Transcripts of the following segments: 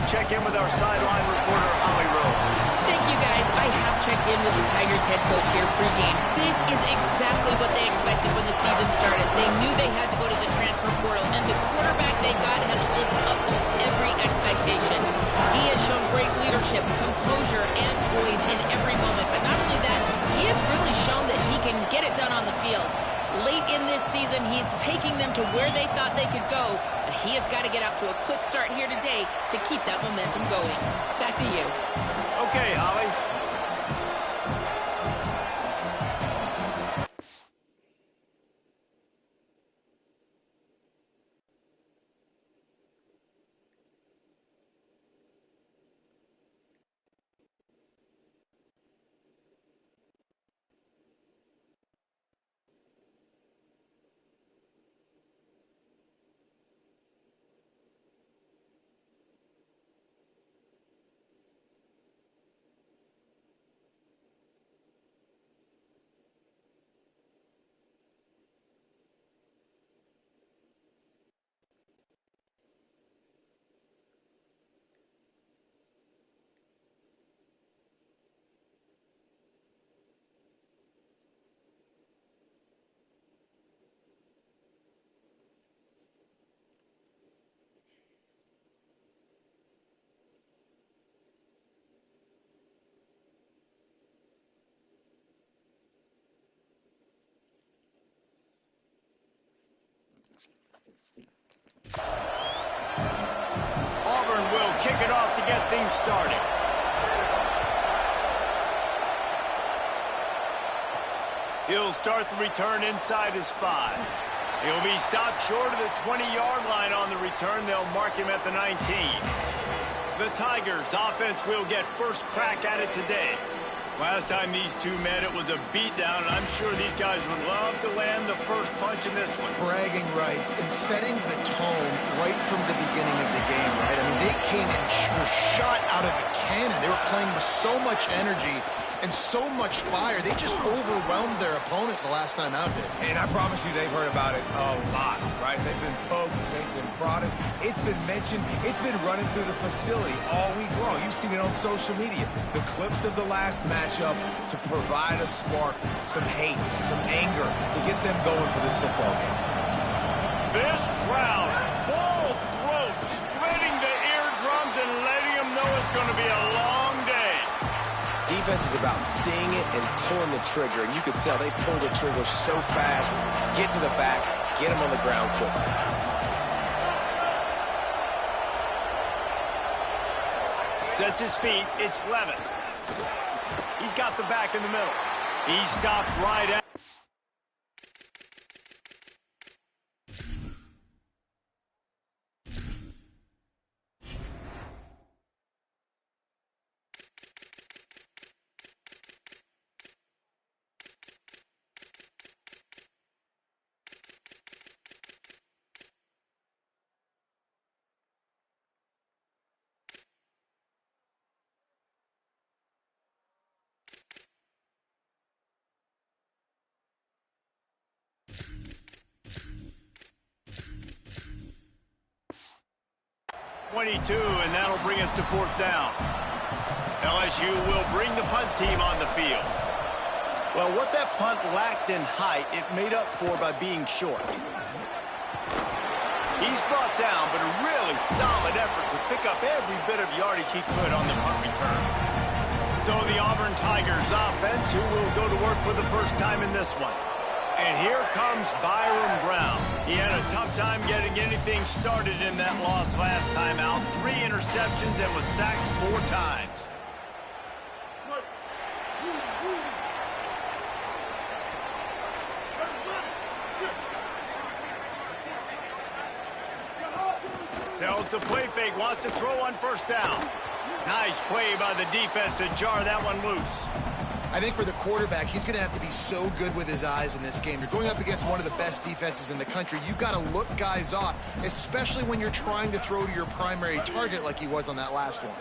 check in with our sideline reporter, Holly Rowe. Thank you, guys. I have checked in with the Tigers head coach here pregame. This is exactly what they expected when the season started. They knew they had to go to the transfer portal, and the quarterback they got has lived up to every expectation. He has shown great leadership, composure, and poise in every moment. But not only that, he has really shown that he can get it done on the field. Late in this season, he's taking them to where they thought they could go, but he has got to get off to a quick start here today to keep that momentum going. Back to you. Okay, Holly. Auburn will kick it off to get things started. He'll start the return inside his 5. He'll be stopped short of the 20-yard line on the return. They'll mark him at the 19. The Tigers' offense will get first crack at it today. Last time these two met, it was a beatdown, and I'm sure these guys would love to land the first punch in this one. Bragging rights and setting the tone right from the beginning of the game, right? I mean, they came in, were shot out of a cannon. They were playing with so much energy and so much fire. They just overwhelmed their opponent the last time out there. And I promise you they've heard about it a lot, right? They've been poked, they've been prodded. It's been mentioned. It's been running through the facility all week long. You've seen it on social media. The clips of the last matchup to provide a spark, some hate, some anger to get them going for this football game. This crowd, full throat, splitting the eardrums and letting them know it's going to be a long day. Defense is about seeing it and pulling the trigger, and you can tell they pull the trigger so fast, get to the back, get them on the ground quickly. Sets his feet, it's Levin. He's got the back in the middle. He's stopped right at... .22, and that'll bring us to 4th down. LSU will bring the punt team on the field. Well, what that punt lacked in height, it made up for by being short. He's brought down, but a really solid effort to pick up every bit of yardage he could on the punt return. So the Auburn Tigers offense, who will go to work for the first time in this one. And here comes Byron Brown. He had a tough time getting anything started in that loss last time out. 3 interceptions and was sacked 4 times. Tells the play fake, wants to throw on 1st down. Nice play by the defense to jar that one loose. I think for the quarterback, he's going to have to be so good with his eyes in this game. You're going up against one of the best defenses in the country. You've got to look guys off, especially when you're trying to throw to your primary target like he was on that last one.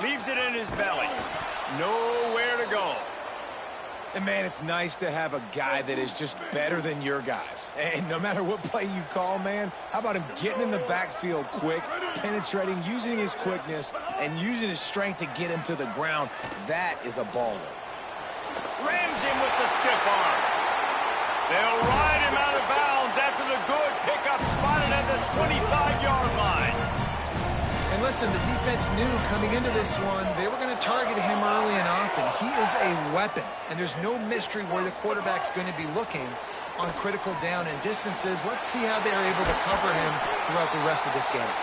Leaves it in his belly. Nowhere to go. And, man, it's nice to have a guy that is just better than your guys. And no matter what play you call, man, how about him getting in the backfield quick, penetrating, using his quickness, and using his strength to get him to the ground? That is a baller. Rams him with the stiff arm. They'll ride him out of bounds after the good pickup spotted at the 25-yard line. And listen, the defense knew coming into this one, they were going to target him early and often. He is a weapon, and there's no mystery where the quarterback's going to be looking on critical down and distances. Let's see how they're able to cover him throughout the rest of this game.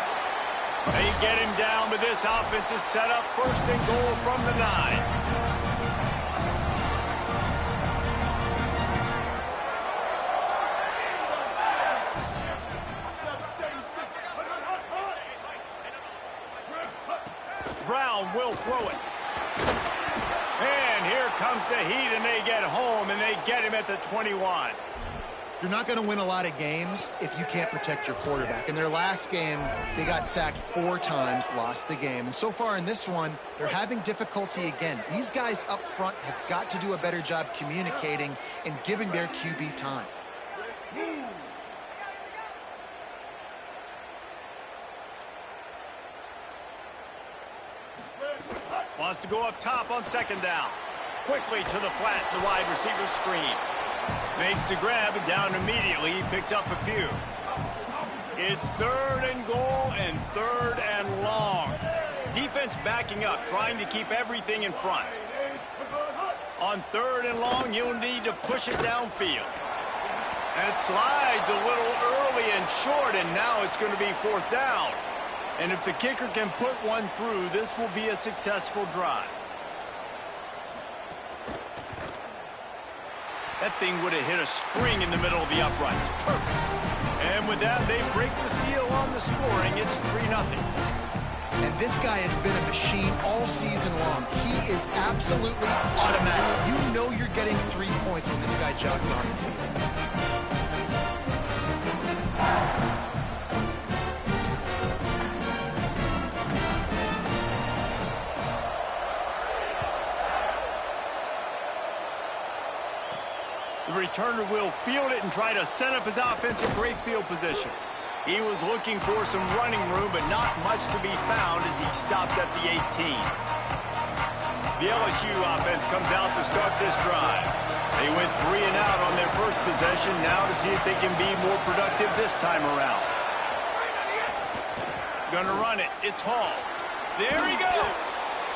They get him down, but this offense is set up first and goal from the 9. Brown will throw it. And here comes the heat, and they get home, and they get him at the 21. You're not going to win a lot of games if you can't protect your quarterback. In their last game, they got sacked 4 times, lost the game. And so far in this one, they're having difficulty again. These guys up front have got to do a better job communicating and giving their QB time. Wants to go up top on second down. Quickly to the flat, the wide receiver screen. Makes the grab, and down immediately. He picks up a few. It's 3rd and goal and 3rd and long. Defense backing up, trying to keep everything in front. On 3rd and long, you'll need to push it downfield. And it slides a little early and short, and now it's going to be 4th down. And if the kicker can put one through, this will be a successful drive. That thing would have hit a string in the middle of the uprights. Perfect. And with that, they break the seal on the scoring. It's 3-0. And this guy has been a machine all season long. He is absolutely automatic. You know you're getting 3 points when this guy jogs on the field. The returner will field it and try to set up his offense in great field position. He was looking for some running room, but not much to be found as he stopped at the 18. The LSU offense comes out to start this drive. They went 3 and out on their first possession, now to see if they can be more productive this time around. Gonna run it. It's Hall. There he goes.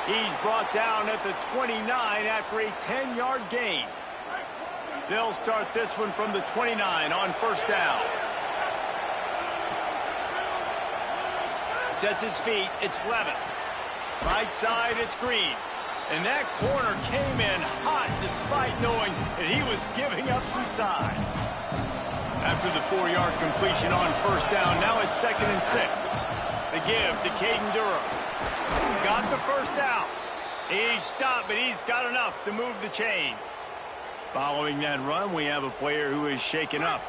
He's brought down at the 29 after a 10-yard gain. They'll start this one from the 29 on first down. Sets his feet. It's Levitt. Right side, it's Green. And that corner came in hot despite knowing that he was giving up some size. After the 4-yard completion on first down, now it's 2nd and 6. The give to Caden Durham. Got the first down. He's stopped, but he's got enough to move the chain. Following that run, we have a player who is shaken up.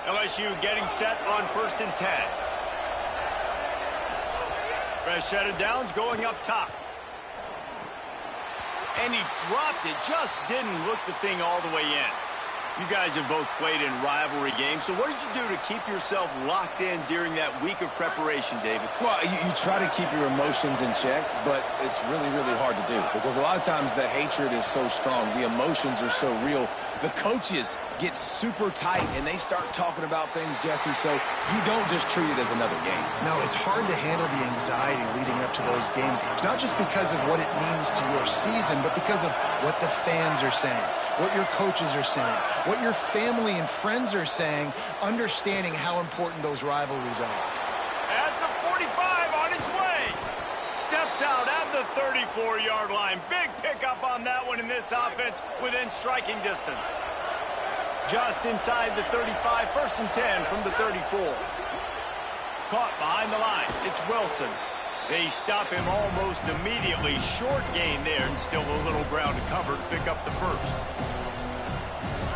LSU getting set on 1st and 10. Fresh set of downs going up top. And he dropped it, just didn't look the thing all the way in. You guys have both played in rivalry games, so what did you do to keep yourself locked in during that week of preparation, David? Well, you try to keep your emotions in check, but it's really, really hard to do because a lot of times the hatred is so strong. The emotions are so real. The coaches get super tight, and they start talking about things, Jesse, so you don't just treat it as another game. No, it's hard to handle the anxiety leading up to those games, not just because of what it means to your season, but because of what the fans are saying, what your coaches are saying, what your family and friends are saying, understanding how important those rivalries are. At the 45 on his way. Steps out at the 34-yard line. Big pickup on that one in this offense within striking distance. Just inside the 35, 1st and 10 from the 34. Caught behind the line. It's Wilson. They stop him almost immediately. Short gain there and still a little ground to cover to pick up the first.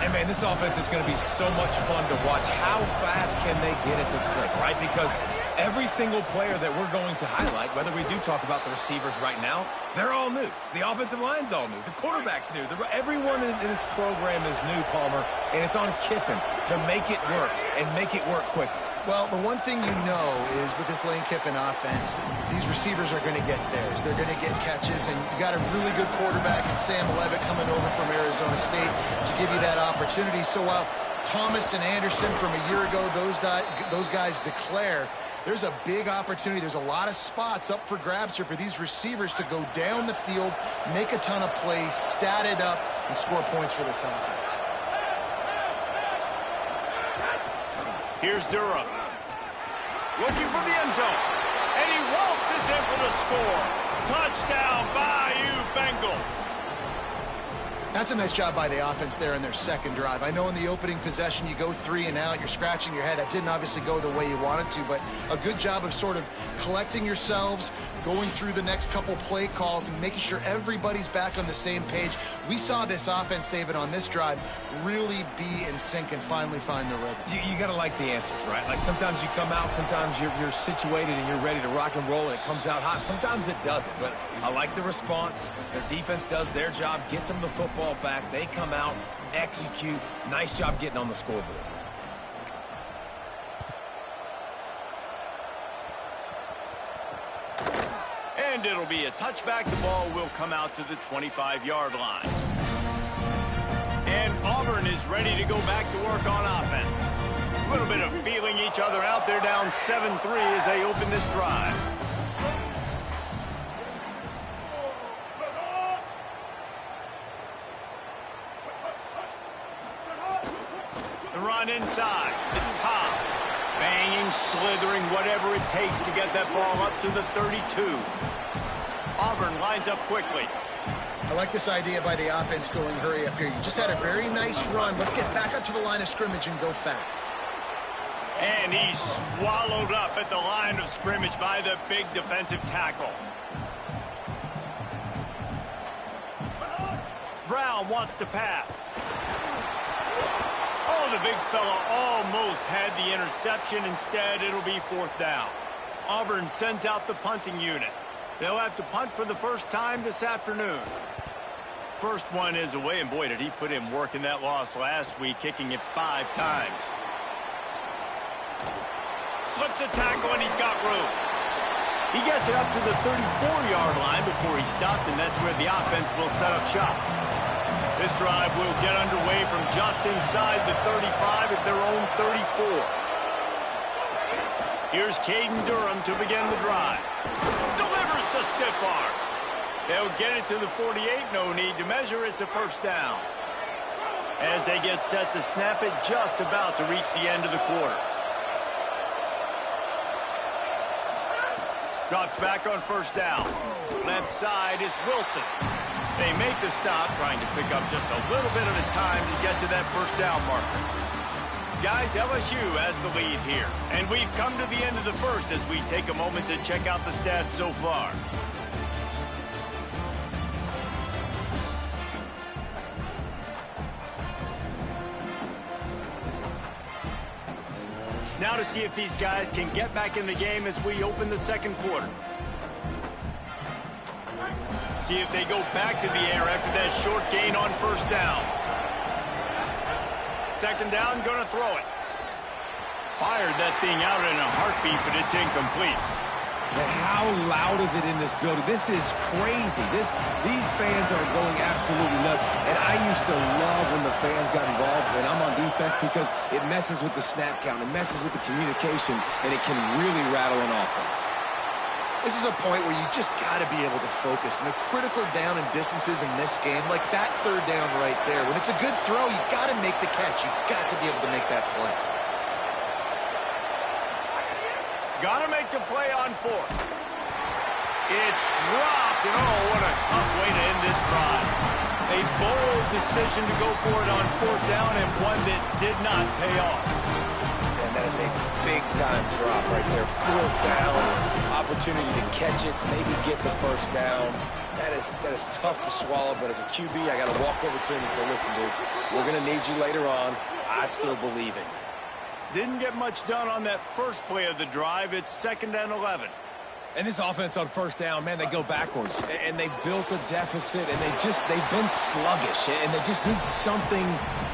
And, man, this offense is going to be so much fun to watch. How fast can they get it to click, right? Because Every single player that we're going to highlight, whether we do talk about the receivers right now, they're all new. The offensive line's all new. The quarterback's new. Everyone in this program is new, Palmer, and it's on Kiffin to make it work and make it work quickly. Well, the one thing you know is with this Lane Kiffin offense, these receivers are going to get theirs. They're going to get catches, and you got a really good quarterback in Sam Levitt coming over from Arizona State to give you that opportunity. So while Thomas and Anderson from a year ago, those guys declare, there's a big opportunity. There's a lot of spots up for grabs here for these receivers to go down the field, make a ton of plays, stat it up, and score points for this offense. Here's Durham. Looking for the end zone. And he waltzes in for the score. Touchdown, Bayou Bengals. That's a nice job by the offense there in their second drive. I know in the opening possession you go 3 and out, you're scratching your head. That didn't obviously go the way you wanted to, but a good job of sort of collecting yourselves, going through the next couple play calls and making sure everybody's back on the same page. We saw this offense, David, on this drive really be in sync and finally find the rhythm. You got to like the answers, right? Like sometimes you come out, sometimes you're situated and you're ready to rock and roll and it comes out hot. Sometimes it doesn't, but I like the response. Their defense does their job, gets them the football back. They come out, execute. Nice job getting on the scoreboard. And it'll be a touchback. The ball will come out to the 25-yard line. And Auburn is ready to go back to work on offense. A little bit of feeling each other out. They're down 7-3 as they open this drive. The run inside. It's Cobb. Banging, slithering, whatever it takes to get that ball up to the 32. Auburn lines up quickly. I like this idea by the offense going hurry up here. You just had a very nice run. Let's get back up to the line of scrimmage and go fast. And he's swallowed up at the line of scrimmage by the big defensive tackle. Brown wants to pass. Oh, the big fella almost had the interception. Instead, it'll be 4th down. Auburn sends out the punting unit. They'll have to punt for the first time this afternoon. First one is away, and boy, did he put in work in that loss last week, kicking it 5 times. Slips a tackle, and he's got room. He gets it up to the 34-yard line before he stopped, and that's where the offense will set up shop. This drive will get underway from just inside the 35 at their own 34. Here's Caden Durham to begin the drive. Delivers the stiff arm. They'll get it to the 48. No need to measure. It's a first down. As they get set to snap it, just about to reach the end of the quarter. Drops back on first down. Left side is Wilson. They make the stop, trying to pick up just a little bit at a time to get to that first down marker. Guys, LSU has the lead here. And we've come to the end of the first as we take a moment to check out the stats so far. Now to see if these guys can get back in the game as we open the second quarter. See if they go back to the air after that short gain on first down. Second down, going to throw it. Fired that thing out in a heartbeat, but it's incomplete. But how loud is it in this building? This is crazy. These fans are going absolutely nuts. And I used to love when the fans got involved when I'm on defense because it messes with the snap count. It messes with the communication, and it can really rattle an offense. This is a point where you just got to be able to focus. And the critical down and distances in this game, like that third down right there, when it's a good throw, you got to make the catch. You got to be able to make that play. Got to make the play on 4th. It's dropped, and oh, what a tough way to end this drive. A bold decision to go for it on 4th down, and one that did not pay off. And that is a big-time drop right there. 4th down, opportunity to catch it, maybe get the first down. That is tough to swallow, but as a QB, I got to walk over to him and say, listen, dude, we're going to need you later on. I still believe in you. Didn't get much done on that first play of the drive. It's 2nd and 11. And this offense on first down, man, they go backwards. And they built a deficit, and they've been sluggish. And they just need something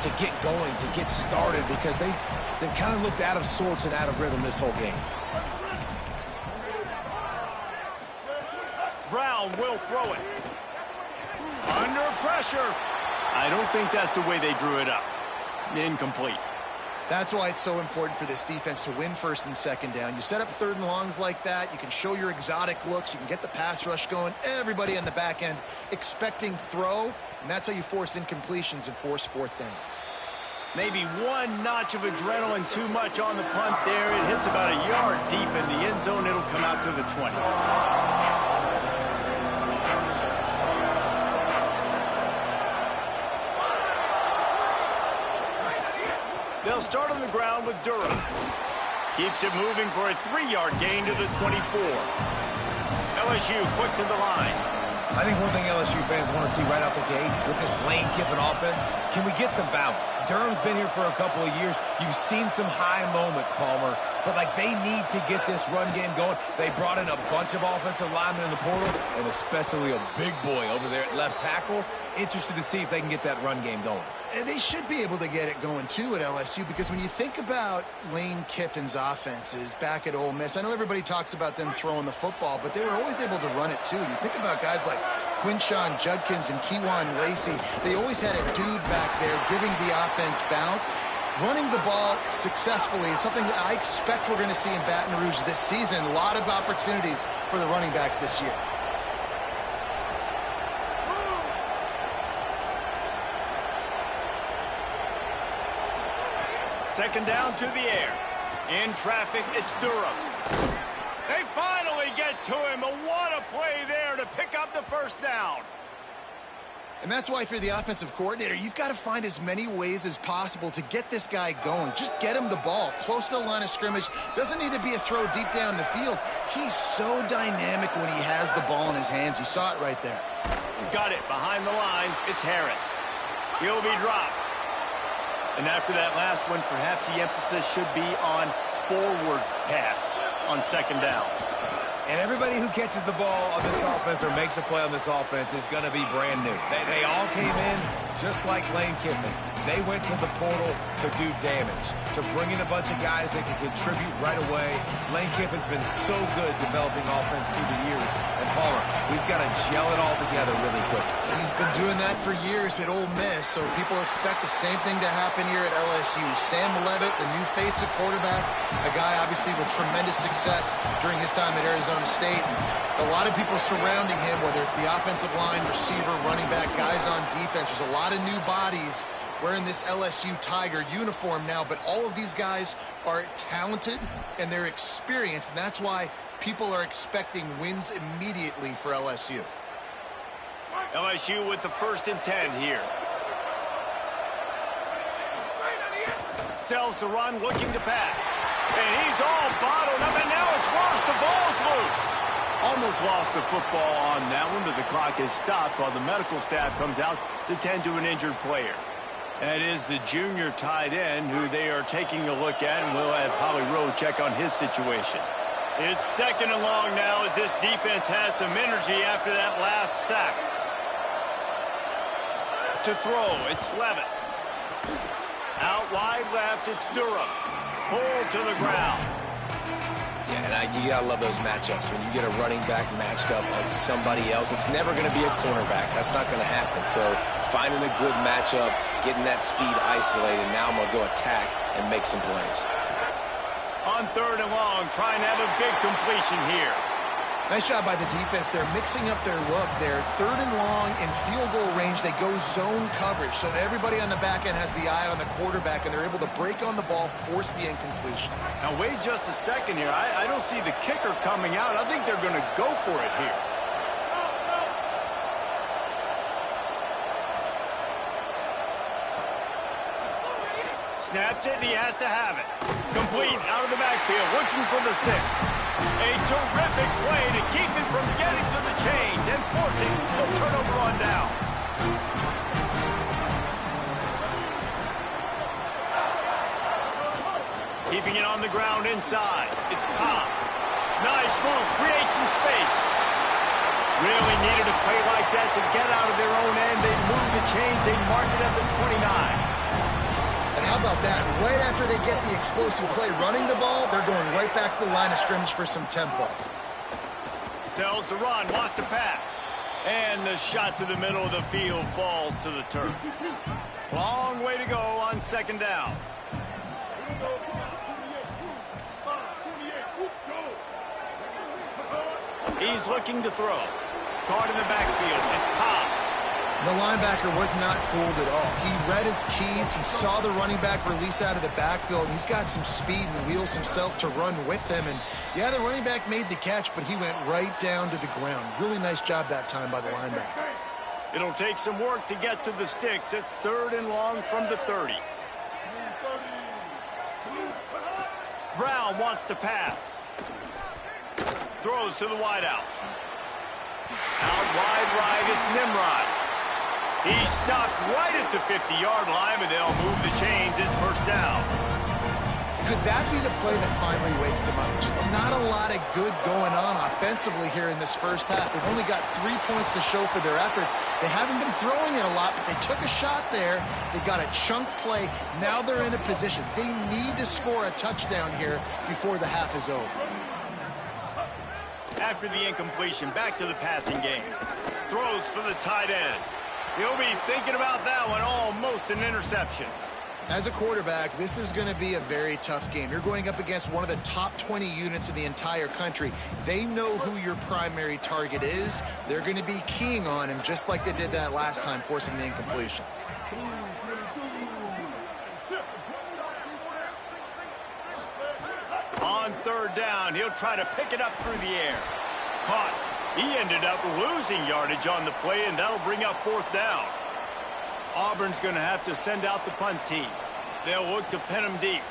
to get going, to get started, because they've kind of looked out of sorts and out of rhythm this whole game. Brown will throw it. Under pressure. I don't think that's the way they drew it up. Incomplete. That's why it's so important for this defense to win 1st and 2nd down. You set up 3rd and longs like that. You can show your exotic looks. You can get the pass rush going. Everybody on the back end expecting throw, and that's how you force incompletions and force 4th downs. Maybe one notch of adrenaline too much on the punt there. It hits about a yard deep in the end zone. It'll come out to the 20. They'll start on the ground with Durham. Keeps it moving for a 3-yard gain to the 24. LSU quick to the line. I think one thing LSU fans want to see right out the gate with this Lane Kiffin offense, can we get some balance? Durham's been here for a couple of years. You've seen some high moments, Palmer, but like they need to get this run game going. They brought in a bunch of offensive linemen in the portal, and especially a big boy over there at left tackle. Interested to see if they can get that run game going. And they should be able to get it going, too, at LSU, because when you think about Lane Kiffin's offenses back at Ole Miss, I know everybody talks about them throwing the football, but they were always able to run it, too. You think about guys like Quinshawn Judkins and Kejuan Lacey. They always had a dude back there giving the offense balance. Running the ball successfully is something that I expect we're going to see in Baton Rouge this season. A lot of opportunities for the running backs this year. Second down to the air. In traffic, it's Durham. They finally get to him. But what a play there to pick up the 1st down. And that's why, if you're the offensive coordinator, you've got to find as many ways as possible to get this guy going. Just get him the ball close to the line of scrimmage. Doesn't need to be a throw deep down the field. He's so dynamic when he has the ball in his hands. You saw it right there. Got it behind the line. It's Harris. He'll be dropped. And after that last one, perhaps the emphasis should be on forward pass on 2nd down. And everybody who catches the ball on this offense or makes a play on this offense is going to be brand new. They all came in just like Lane Kiffin. They went to the portal to do damage, to bring in a bunch of guys that can contribute right away. Lane Kiffin's been so good developing offense through the years. And Palmer, he's got to gel it all together really quick. He's been doing that for years at Ole Miss, so people expect the same thing to happen here at LSU. Sam Levitt, the new face of quarterback, a guy obviously with tremendous success during his time at Arizona State. And a lot of people surrounding him, whether it's the offensive line, receiver, running back, guys on defense. There's a lot of new bodies wearing this LSU Tiger uniform now, but all of these guys are talented and they're experienced, and that's why people are expecting wins immediately for LSU. LSU with the 1st and 10 here. Sells the run, looking to pass. And he's all bottled up, and now it's Ross. The ball's loose. Almost lost the football on that one, but the clock is stopped while the medical staff comes out to tend to an injured player. That is the junior tight end who they are taking a look at, and we'll have Holly Rowe check on his situation. It's 2nd and long now as this defense has some energy after that last sack. To throw, it's Levitt. Out wide left, it's Durham. Pulled to the ground. Yeah, and you gotta love those matchups. When you get a running back matched up on somebody else, it's never gonna be a cornerback. That's not gonna happen. So finding a good matchup, getting that speed isolated, now I'm gonna go attack and make some plays. On 3rd and long, trying to have a big completion here. Nice job by the defense. They're mixing up their look. They're 3rd and long in field goal range. They go zone coverage. So everybody on the back end has the eye on the quarterback, and they're able to break on the ball, force the incompletion. Now, wait just a second here. I don't see the kicker coming out. I think they're going to go for it here. Snapped it, and he has to have it. Complete out of the backfield, looking for the sticks. A terrific play to keep him from getting to the chains and forcing the turnover on downs. Keeping it on the ground inside. It's Cobb. Nice move. Create some space. Really needed a play like that to get out of their own end. They move the chains. They mark it at the 29. And how about that? Right after they get the explosive play running the ball, they're going right back to the line of scrimmage for some tempo. Tells the run, wants to pass. And the shot to the middle of the field falls to the turf. Long way to go on second down. He's looking to throw. Caught in the backfield. It's Cobb. The linebacker was not fooled at all. He read his keys. He saw the running back release out of the backfield. He's got some speed and wheels himself to run with them. And, yeah, the running back made the catch, but he went right down to the ground. Really nice job that time by the linebacker. It'll take some work to get to the sticks. It's 3rd and long from the 30. Brown wants to pass. Throws to the wideout. Out wide right, it's Nimrod. He stopped right at the 50-yard line, but they'll move the chains. It's first down. Could that be the play that finally wakes them up? Just not a lot of good going on offensively here in this first half. They've only got 3 points to show for their efforts. They haven't been throwing it a lot, but they took a shot there. They got a chunk play. Now they're in a position. They need to score a touchdown here before the half is over. After the incompletion, back to the passing game. Throws for the tight end. He'll be thinking about that one. Almost an interception. As a quarterback, this is going to be a very tough game. You're going up against one of the top 20 units in the entire country. They know who your primary target is. They're going to be keying on him just like they did that last time, forcing the incompletion. On 3rd down, he'll try to pick it up through the air. Caught. He ended up losing yardage on the play, and that'll bring up 4th down. Auburn's going to have to send out the punt team. They'll look to pin him deep.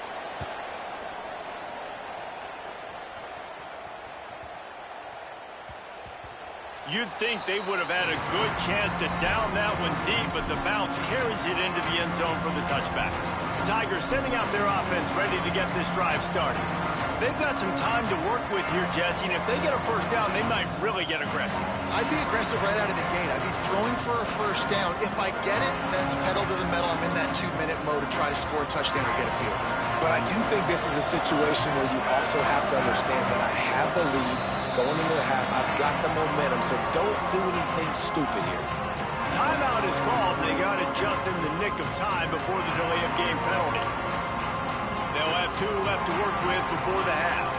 You'd think they would have had a good chance to down that one deep, but the bounce carries it into the end zone for the touchback. The Tigers sending out their offense ready to get this drive started. They've got some time to work with here, Jesse, and if they get a first down, they might really get aggressive. I'd be aggressive right out of the gate. I'd be throwing for a first down. If I get it, then it's pedal to the metal. I'm in that 2-minute mode to try to score a touchdown or get a field. But I do think this is a situation where you also have to understand that I have the lead going into the half. I've got the momentum, so don't do anything stupid here. Timeout is called. They got it just in the nick of time before the delay of game penalty. They'll have 2 left to work with before the half.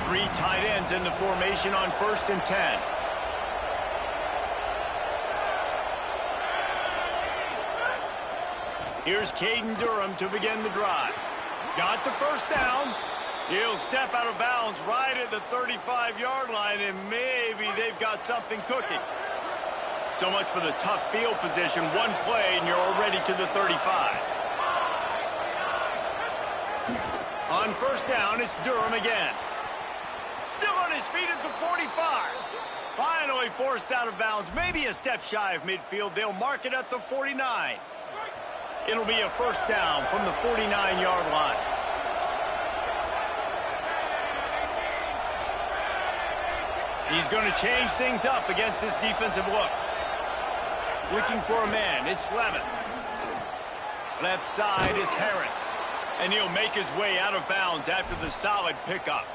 3 tight ends in the formation on 1st and 10. Here's Caden Durham to begin the drive. Got the first down. He'll step out of bounds right at the 35-yard line, and maybe they've got something cooking. So much for the tough field position. One play, and you're already to the 35. On 1st down, it's Durham again. Still on his feet at the 45. Finally forced out of bounds. Maybe a step shy of midfield. They'll mark it at the 49. It'll be a first down from the 49-yard line. He's going to change things up against this defensive look. Looking for a man. It's Levin. Left side is Harris. And he'll make his way out of bounds after the solid pickup.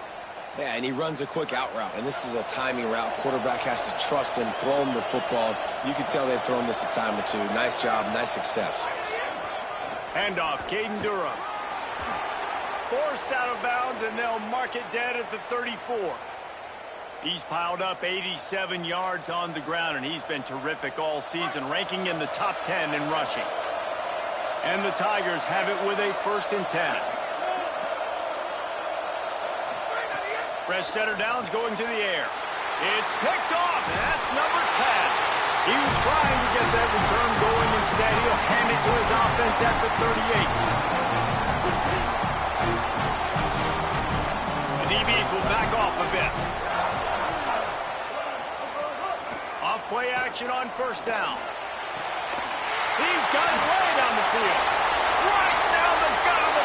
Yeah, and he runs a quick out route, and this is a timing route. Quarterback has to trust him, throw him the football. You can tell they've thrown this a time or two. Nice job, nice success. Handoff, Caden Durham. Forced out of bounds, and they'll mark it dead at the 34. He's piled up 87 yards on the ground, and he's been terrific all season, ranking in the top 10 in rushing. And the Tigers have it with a 1st and 10. Fresh set of downs going to the air. It's picked off, and that's number 10. He was trying to get that return going. Instead, he'll hand it to his offense at the 38. The DBs will back off a bit. Off-play action on 1st down. He's got it way down the field. Right down the gut of the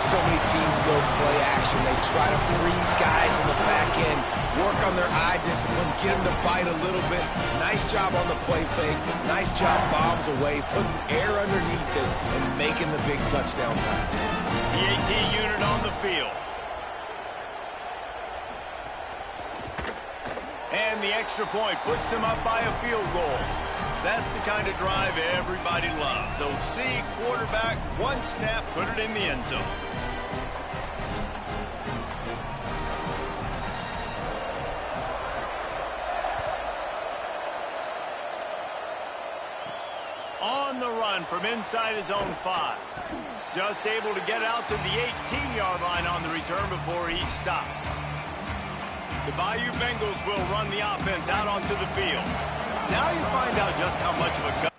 so many teams go play action. They try to freeze guys in the back end, work on their eye discipline, get them to bite a little bit. Nice job on the play fake. Nice job bombs away, putting air underneath it, and making the big touchdown pass. The AT unit on the field. And the extra point puts them up by a field goal. That's the kind of drive everybody loves. OC, quarterback, one snap, put it in the end zone. On the run from inside his own 5. Just able to get out to the 18-yard line on the return before he stopped. The Bayou Bengals will run the offense out onto the field. Now you find out just how much of a gun.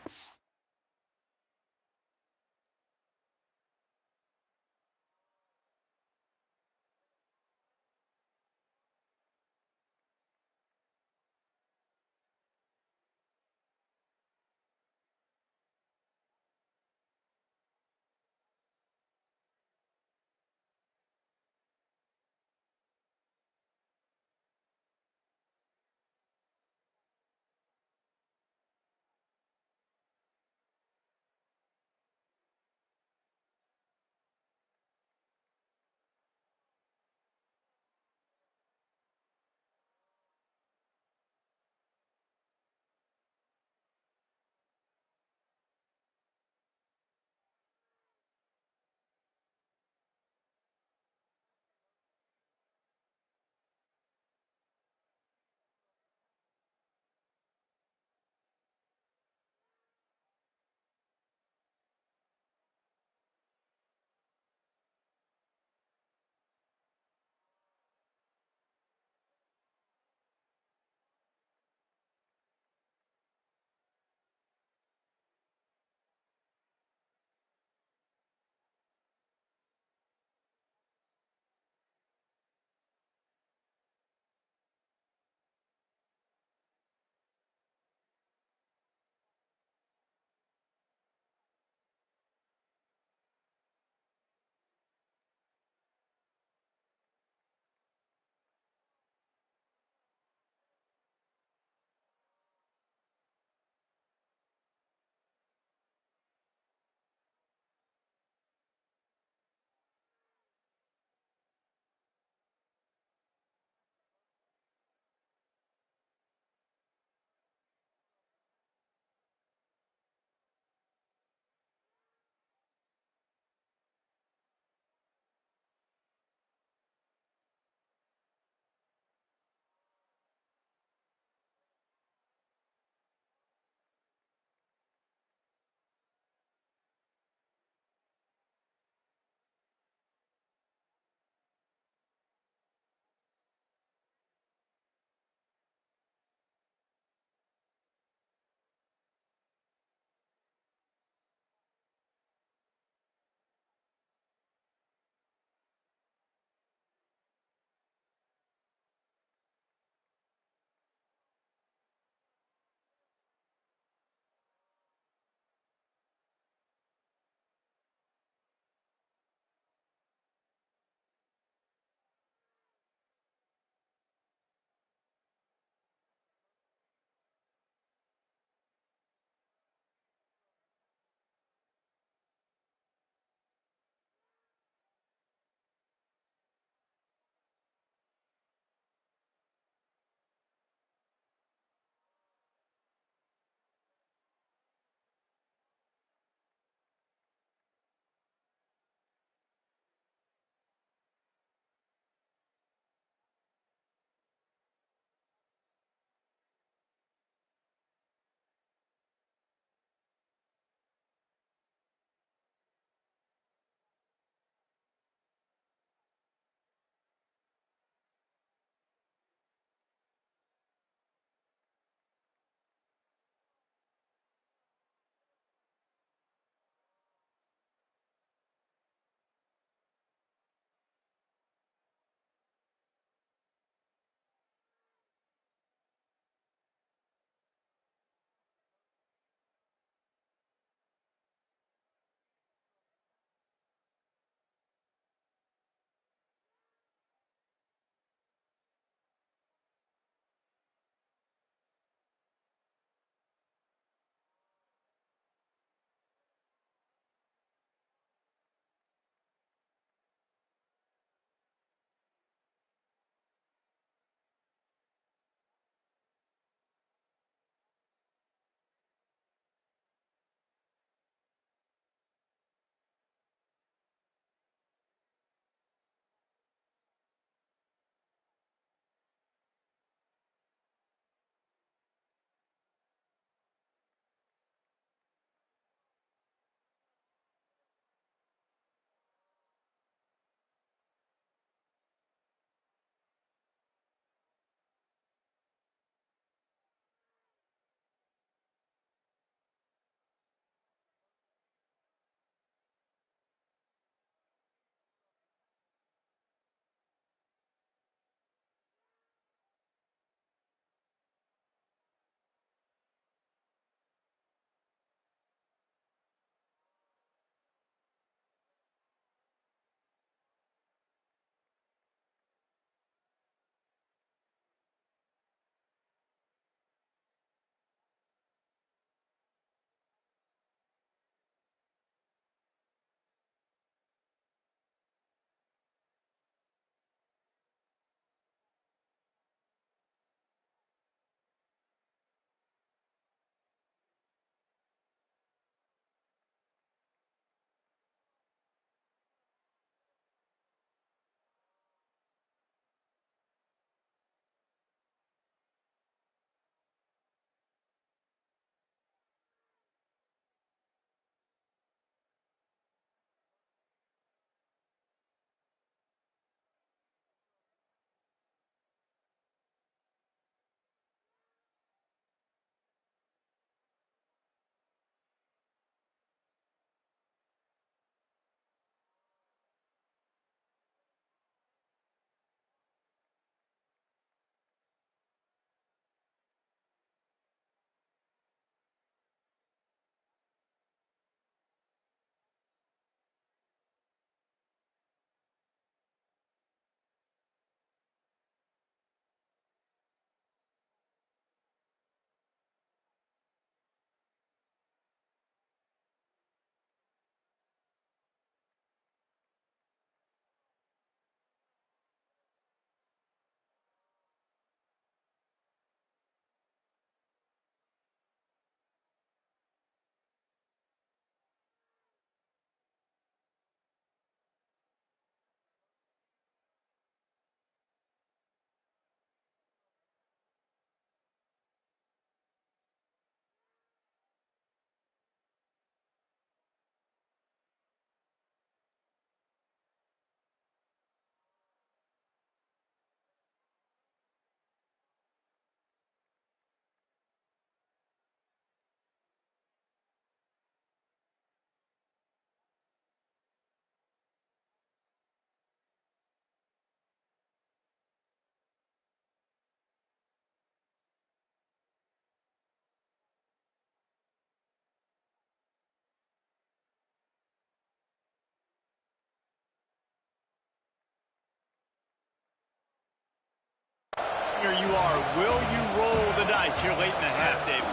partner you are, will you roll the dice here late in the half, David?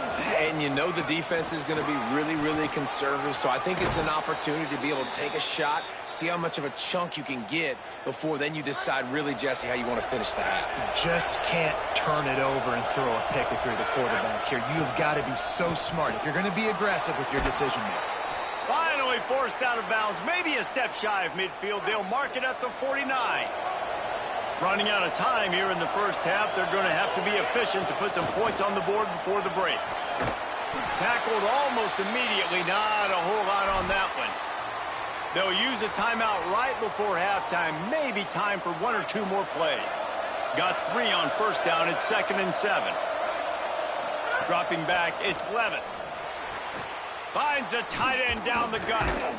And you know the defense is going to be really, really conservative, so I think it's an opportunity to be able to take a shot, see how much of a chunk you can get before then you decide really, Jesse, how you want to finish the half. You just can't turn it over and throw a pick if you're the quarterback here. You've got to be so smart if you're going to be aggressive with your decision-making. Finally forced out of bounds, maybe a step shy of midfield. They'll mark it at the 49. Running out of time here in the first half, they're going to have to be efficient to put some points on the board before the break. Tackled almost immediately, not a whole lot on that one. They'll use a timeout right before halftime, maybe time for 1 or 2 more plays. Got 3 on first down, it's 2nd and 7. Dropping back, it's Levitt. Finds a tight end down the gut.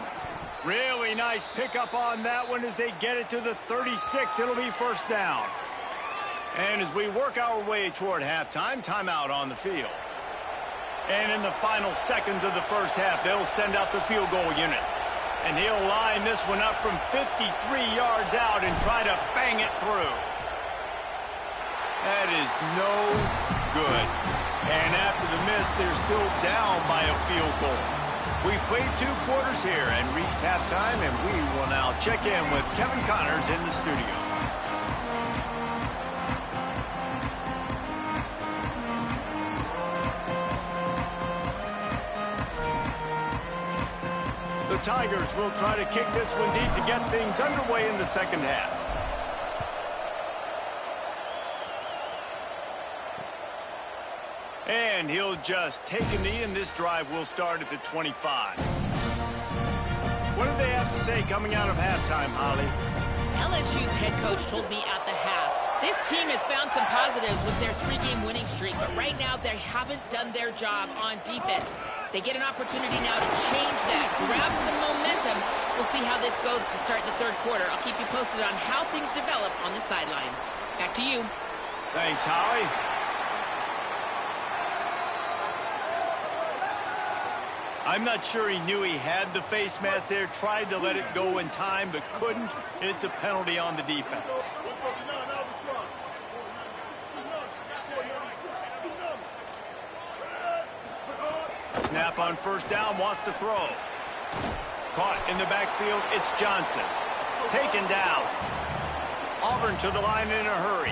Really nice pickup on that one as they get it to the 36. It'll be first down. And as we work our way toward halftime, timeout on the field. And in the final seconds of the first half, they'll send out the field goal unit. And he'll line this one up from 53 yards out and try to bang it through. That is no good. And after the miss, they're still down by a field goal. We played 2 quarters here and reached halftime, and we will now check in with Kevin Connors in the studio. The Tigers will try to kick this one deep to get things underway in the second half. And he'll just take a knee, and this drive will start at the 25. What do they have to say coming out of halftime, Holly? LSU's head coach told me at the half, this team has found some positives with their 3-game winning streak, but right now they haven't done their job on defense. They get an opportunity now to change that, grab some momentum. We'll see how this goes to start the third quarter. I'll keep you posted on how things develop on the sidelines. Back to you. Thanks, Holly. I'm not sure he knew he had the face mask there, tried to let it go in time, but couldn't. It's a penalty on the defense. Snap on first down, wants to throw. Caught in the backfield, it's Johnson. Taken down. Auburn to the line in a hurry.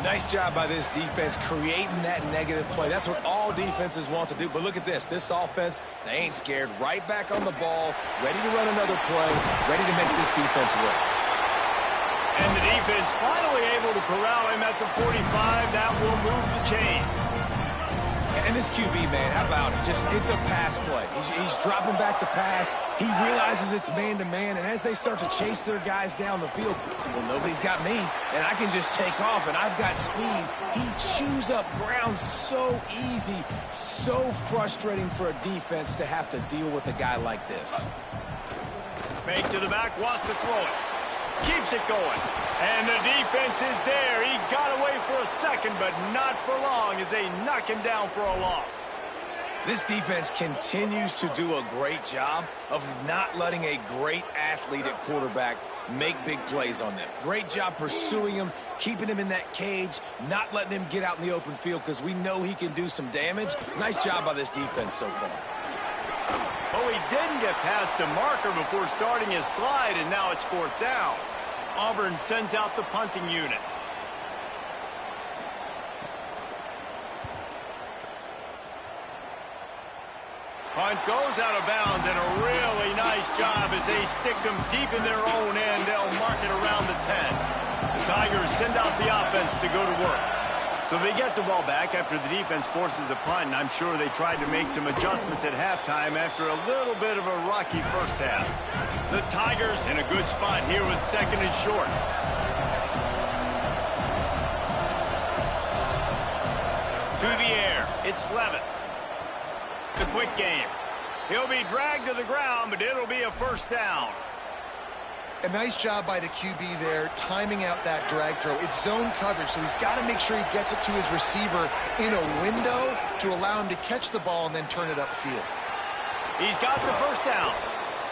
Nice job by this defense creating that negative play. That's what all defenses want to do. But look at this. This offense, they ain't scared. Right back on the ball, ready to run another play, ready to make this defense work. And the defense finally able to corral him at the 45. That will move the chain. And this QB, man, how about it? It's a pass play. He's dropping back to pass. He realizes it's man-to-man, and as they start to chase their guys down the field, well, nobody's got me, and I can just take off, and I've got speed. He chews up ground so easy, so frustrating for a defense to have to deal with a guy like this. Fake to the back, wants to throw it. Keeps it going. And the defense is there. He got away for a second, but not for long as they knock him down for a loss. This defense continues to do a great job of not letting a great athlete at quarterback make big plays on them. Great job pursuing him, keeping him in that cage, not letting him get out in the open field because we know he can do some damage. Nice job by this defense so far. Oh, he didn't get past the marker before starting his slide, and now it's fourth down. Auburn sends out the punting unit. Punt goes out of bounds, and a really nice job as they stick them deep in their own end. They'll mark it around the 10. The Tigers send out the offense to go to work. So they get the ball back after the defense forces a punt, and I'm sure they tried to make some adjustments at halftime after a little bit of a rocky first half. The Tigers in a good spot here with 2nd and short. To the air, it's Levitt. The quick game. He'll be dragged to the ground, but it'll be a first down. A nice job by the QB there, timing out that drag throw. It's zone coverage, so he's got to make sure he gets it to his receiver in a window to allow him to catch the ball and then turn it upfield. He's got the first down.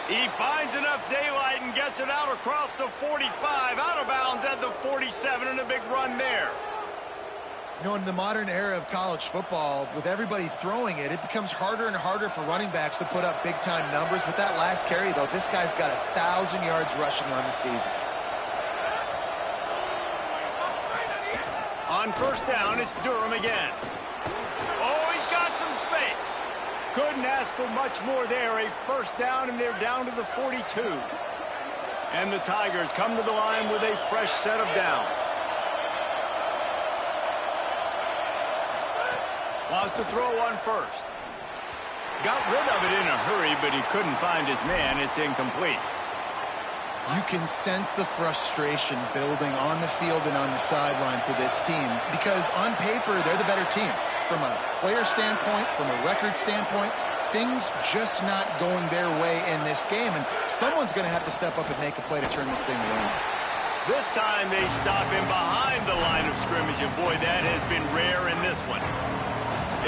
He finds enough daylight and gets it out across the 45, out of bounds at the 47, and a big run there. You know, in the modern era of college football, with everybody throwing it, it becomes harder and harder for running backs to put up big-time numbers. With that last carry, though, this guy's got 1,000 yards rushing on the season. On first down, it's Durham again. Oh, he's got some space. Couldn't ask for much more there. A first down, and they're down to the 42. And the Tigers come to the line with a fresh set of downs. Wants to throw on first. Got rid of it in a hurry, but he couldn't find his man. It's incomplete. You can sense the frustration building on the field and on the sideline for this team because on paper, they're the better team. From a player standpoint, from a record standpoint, things just not going their way in this game, and someone's going to have to step up and make a play to turn this thing around. This time they stop him behind the line of scrimmage, and boy, that has been rare in this one.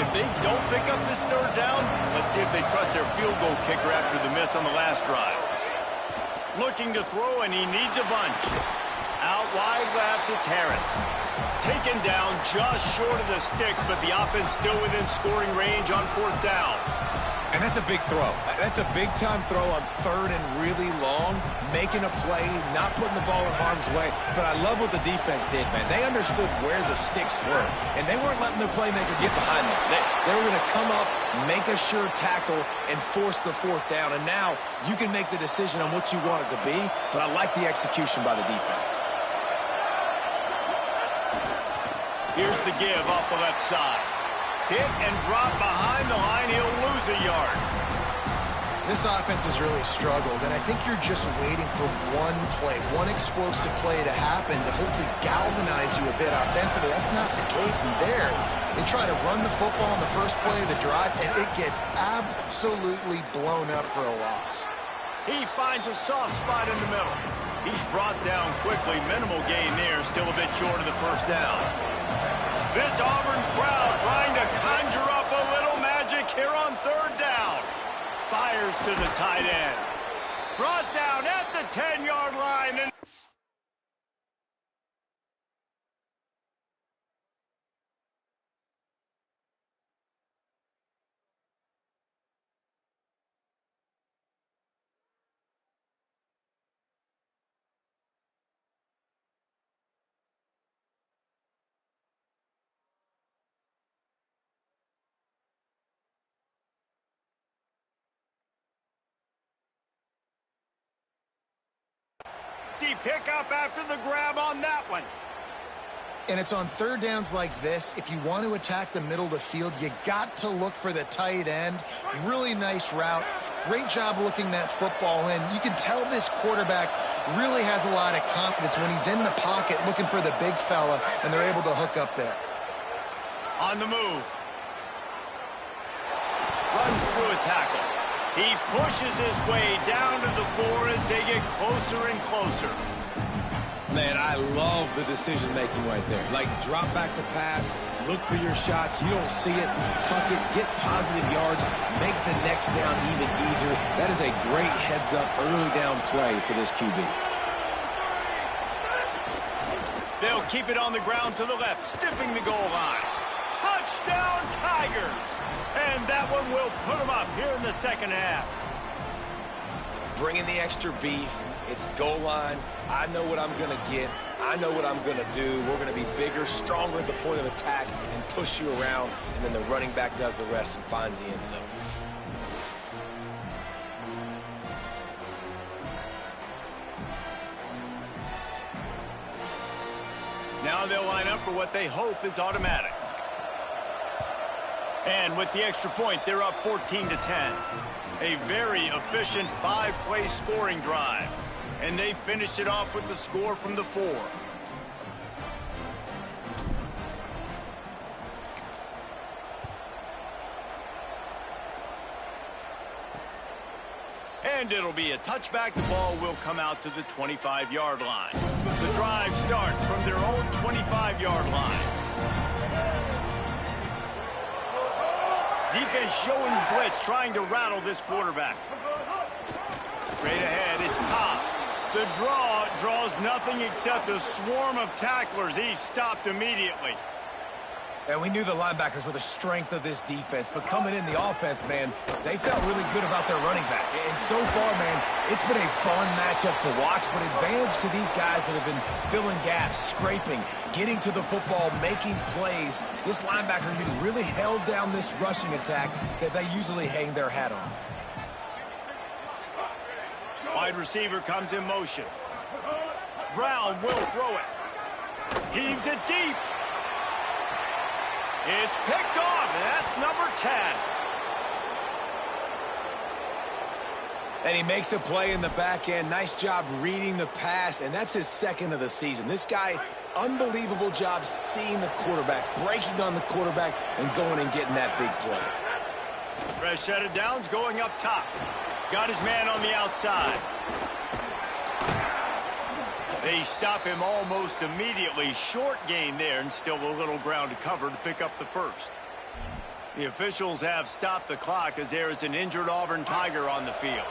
If they don't pick up this third down, let's see if they trust their field goal kicker after the miss on the last drive. Looking to throw, and he needs a bunch. Out wide left, it's Harris. Taken down just short of the sticks, but the offense still within scoring range on fourth down. And that's a big throw. That's a big-time throw on third and really long, making a play, not putting the ball in harm's way. But I love what the defense did, man. They understood where the sticks were, and they weren't letting their playmaker get behind them. They were going to come up, make a sure tackle, and force the fourth down. And now you can make the decision on what you want it to be, but I like the execution by the defense. Here's the give off the left side. Hit and drop behind the line. He'll lose a yard. This offense has really struggled, and I think you're just waiting for one play, one explosive play to happen to hopefully galvanize you a bit offensively. That's not the case in there. They try to run the football in the first play of the drive, and it gets absolutely blown up for a loss. He finds a soft spot in the middle. He's brought down quickly. Minimal gain there, still a bit short of the first down. This Auburn crowd trying to conjure up a little magic here on third down. Fires to the tight end. Brought down at the 10-yard line. And pick up after the grab on that one. And it's on third downs like this. If you want to attack the middle of the field, you got to look for the tight end. Really nice route. Great job looking that football in. You can tell this quarterback really has a lot of confidence when he's in the pocket looking for the big fella, and they're able to hook up there. On the move. Runs through a tackle. He pushes his way down to the 4 as they get closer and closer. Man, I love the decision-making right there. Like, drop back to pass, look for your shots. You don't see it, tuck it, get positive yards, makes the next down even easier. That is a great heads-up early down play for this QB. They'll keep it on the ground to the left, stiffing the goal line. Touchdown, Tigers! And that one will put them up here in the second half. Bringing the extra beef. It's goal line. I know what I'm going to get. I know what I'm going to do. We're going to be bigger, stronger at the point of attack and push you around. And then the running back does the rest and finds the end zone. Now they'll line up for what they hope is automatic. And with the extra point, they're up 14-10. A very efficient 5-play scoring drive. And they finished it off with the score from the 4. And it'll be a touchback. The ball will come out to the 25-yard line. The drive starts from their own 25-yard line. Defense showing blitz, trying to rattle this quarterback. Straight ahead, it's Cobb. The draw draws nothing except a swarm of tacklers. He's stopped immediately. And we knew the linebackers were the strength of this defense, but coming in the offense, man, they felt really good about their running back. And so far, man, it's been a fun matchup to watch, but advantage to these guys that have been filling gaps, scraping, getting to the football, making plays. This linebacker unit really held down this rushing attack that they usually hang their hat on. Wide receiver comes in motion. Brown will throw it. Heaves it deep. It's picked off, and that's number 10. And he makes a play in the back end. Nice job reading the pass, and that's his second of the season. This guy, unbelievable job seeing the quarterback, breaking on the quarterback, and going and getting that big play. Fresh set of downs going up top. Got his man on the outside. They stop him almost immediately. Short gain there, and still a little ground to cover to pick up the first. The officials have stopped the clock as there is an injured Auburn Tiger on the field.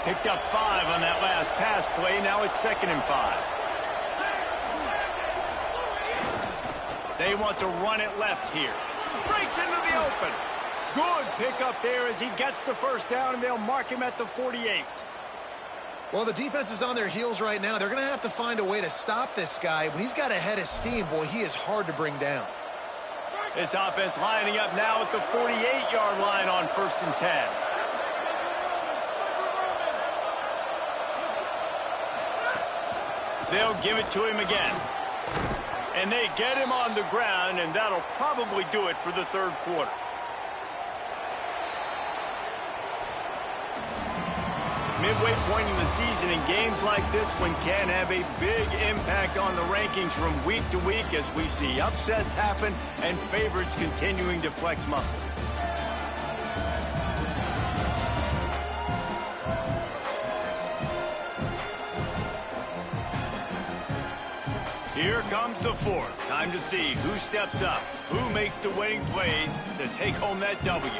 Picked up 5 on that last pass play. Now it's 2nd and 5. They want to run it left here. Breaks into the open. Good pickup there as he gets the first down, and they'll mark him at the 48. Well, the defense is on their heels right now. They're going to have to find a way to stop this guy. When he's got a head of steam, boy, he is hard to bring down. This offense lining up now at the 48-yard line on 1st and 10. They'll give it to him again. And they get him on the ground, and that'll probably do it for the 3rd quarter. Midway point in the season, and games like this one can have a big impact on the rankings from week to week as we see upsets happen and favorites continuing to flex muscle. Here comes the 4th. Time to see who steps up, who makes the winning plays to take home that W.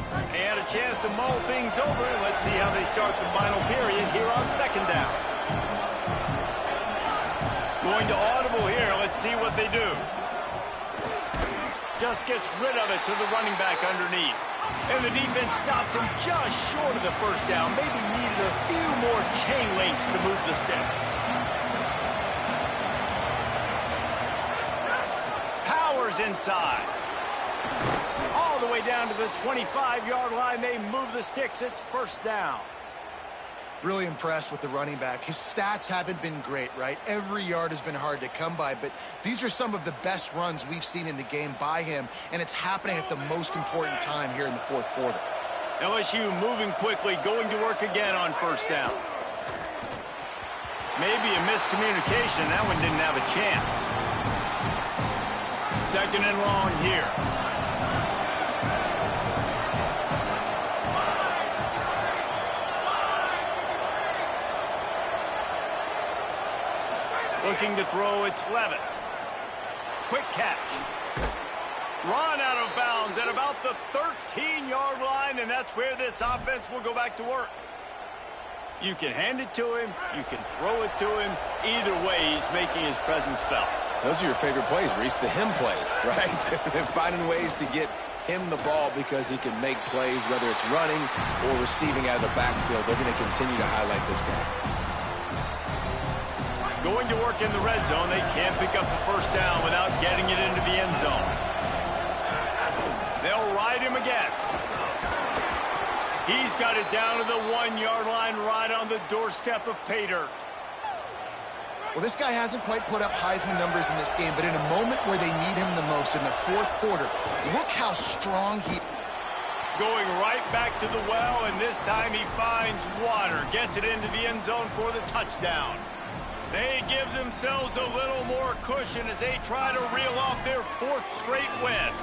And a chance to mull things over. Let's see how they start the final period here on 2nd down. Going to audible here. Let's see what they do. Just gets rid of it to the running back underneath. And the defense stops him just short of the first down. Maybe needed a few more chain links to move the sticks. Powers inside. All the way down to the 25-yard line. They move the sticks. It's 1st down. Really impressed with the running back. His stats haven't been great, right? Every yard has been hard to come by, but these are some of the best runs we've seen in the game by him, and it's happening at the most important time here in the 4th quarter. LSU moving quickly, going to work again on 1st down. Maybe a miscommunication. That one didn't have a chance. 2nd and long here. Looking to throw, it's Levitt. Quick catch. Run out of bounds at about the 13-yard line, and that's where this offense will go back to work. You can hand it to him, you can throw it to him. Either way, he's making his presence felt. Those are your favorite plays, Reese, the him plays, right? Finding ways to get him the ball because he can make plays, whether it's running or receiving out of the backfield. They're going to continue to highlight this guy. Going to work in the red zone. They can't pick up the first down without getting it into the end zone. They'll ride him again. He's got it down to the 1-yard line right on the doorstep of pay dirt. Well, this guy hasn't quite put up Heisman numbers in this game, but in a moment where they need him the most in the 4th quarter, look how strong he... Going right back to the well, and this time he finds water. Gets it into the end zone for the touchdown. They give themselves a little more cushion as they try to reel off their 4th straight win.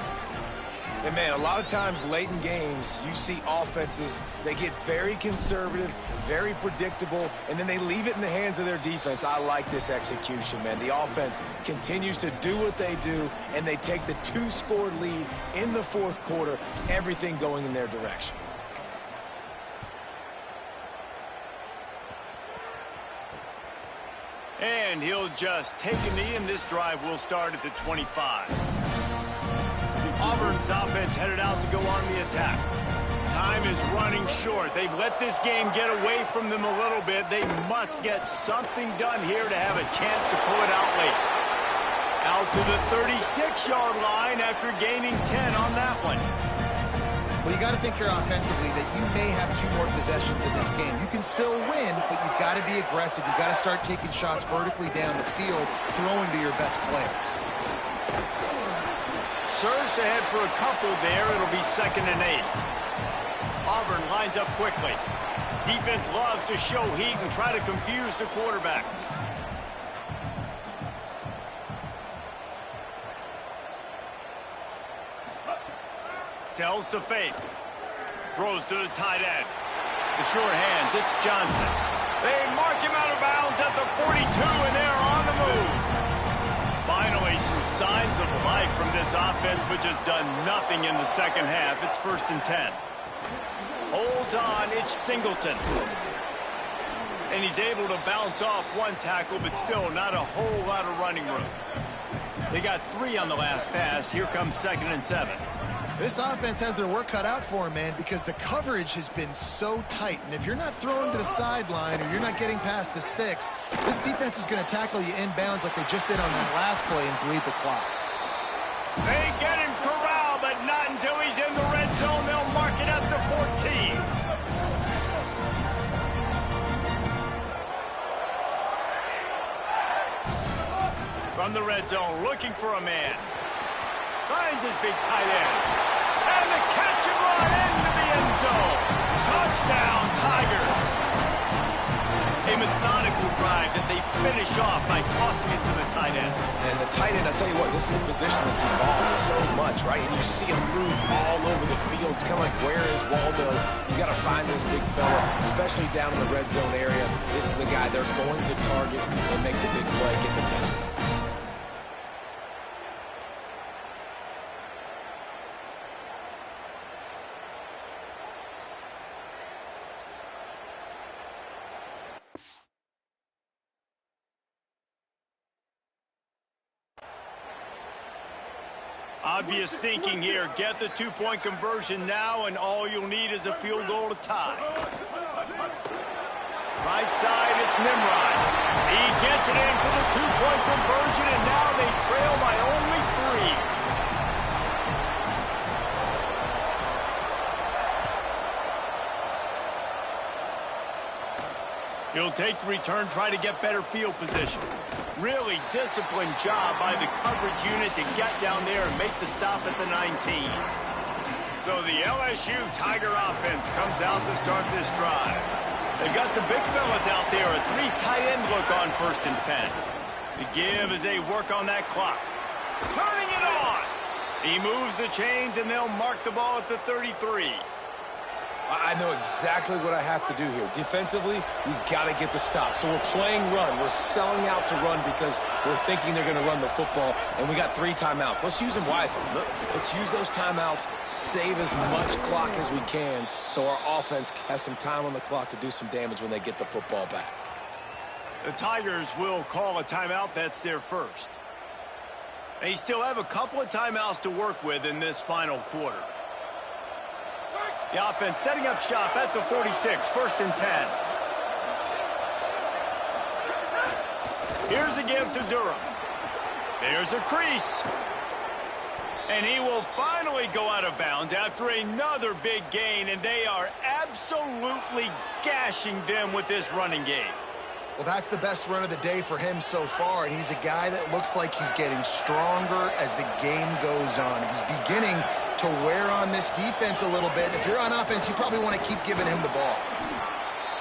And, man, a lot of times late in games, you see offenses, they get very conservative, very predictable, and then they leave it in the hands of their defense. I like this execution, man. The offense continues to do what they do, and they take the 2-score lead in the 4th quarter, everything going in their direction. And he'll just take a knee, and this drive will start at the 25. Auburn's offense headed out to go on the attack. Time is running short. They've let this game get away from them a little bit. They must get something done here to have a chance to pull it out late. Out to the 36-yard line after gaining 10 on that one. Well, you got to think here offensively that you may have 2 more possessions in this game. You can still win, but you've got to be aggressive. You've got to start taking shots vertically down the field, throwing to your best players. Surge ahead for a couple there. It'll be 2nd and 8. Auburn lines up quickly. Defense loves to show heat and try to confuse the quarterback. Sells to fake. Throws to the tight end. The sure hands, it's Johnson. They mark him out of bounds at the 42, and they're on the move. Finally, some signs of life from this offense, which has done nothing in the second half. It's 1st and 10. Holds on, it's Singleton. And he's able to bounce off 1 tackle, but still not a whole lot of running room. They got 3 on the last pass. Here comes 2nd and 7. This offense has their work cut out for them, man, because the coverage has been so tight. And if you're not throwing to the sideline or you're not getting past the sticks, this defense is going to tackle you inbounds like they just did on that last play and bleed the clock. They get him corralled, but not until he's in the red zone. They'll mark it at the 14. From the red zone, looking for a man. Finds his big tight end. And the catch and run into the end zone. Touchdown, Tigers. A methodical drive that they finish off by tossing it to the tight end. And the tight end, I'll tell you what, this is a position that's evolved so much, right? And you see him move all over the field. It's kind of like, where is Waldo? You got to find this big fella, especially down in the red zone area. This is the guy they're going to target and make the big play, get the touchdown. Obvious thinking here. Get the 2-point conversion now, and all you'll need is a field goal to tie. Right side, it's Nimrod. He gets it in for the 2-point conversion, and now they trail by only 3. He'll take the return, try to get better field position. Really disciplined job by the coverage unit to get down there and make the stop at the 19. So the LSU Tiger offense comes out to start this drive. They've got the big fellas out there, a 3 tight end look on 1st and 10. The give as they work on that clock. Turning it on! He moves the chains, and they'll mark the ball at the 33. I know exactly what I have to do here. Defensively, we got to get the stop. So we're playing run. We're selling out to run because we're thinking they're going to run the football, and we got 3 timeouts. Let's use them wisely. Let's use those timeouts, save as much clock as we can so our offense has some time on the clock to do some damage when they get the football back. The Tigers will call a timeout. That's their first. They still have a couple of timeouts to work with in this final quarter. The offense setting up shop at the 46, 1st and 10. Here's a give to Durham. There's a crease. And he will finally go out of bounds after another big gain, and they are absolutely gashing them with this running game. Well, that's the best run of the day for him so far, and he's a guy that looks like he's getting stronger as the game goes on. He's beginning to wear on this defense a little bit. If you're on offense, you probably want to keep giving him the ball.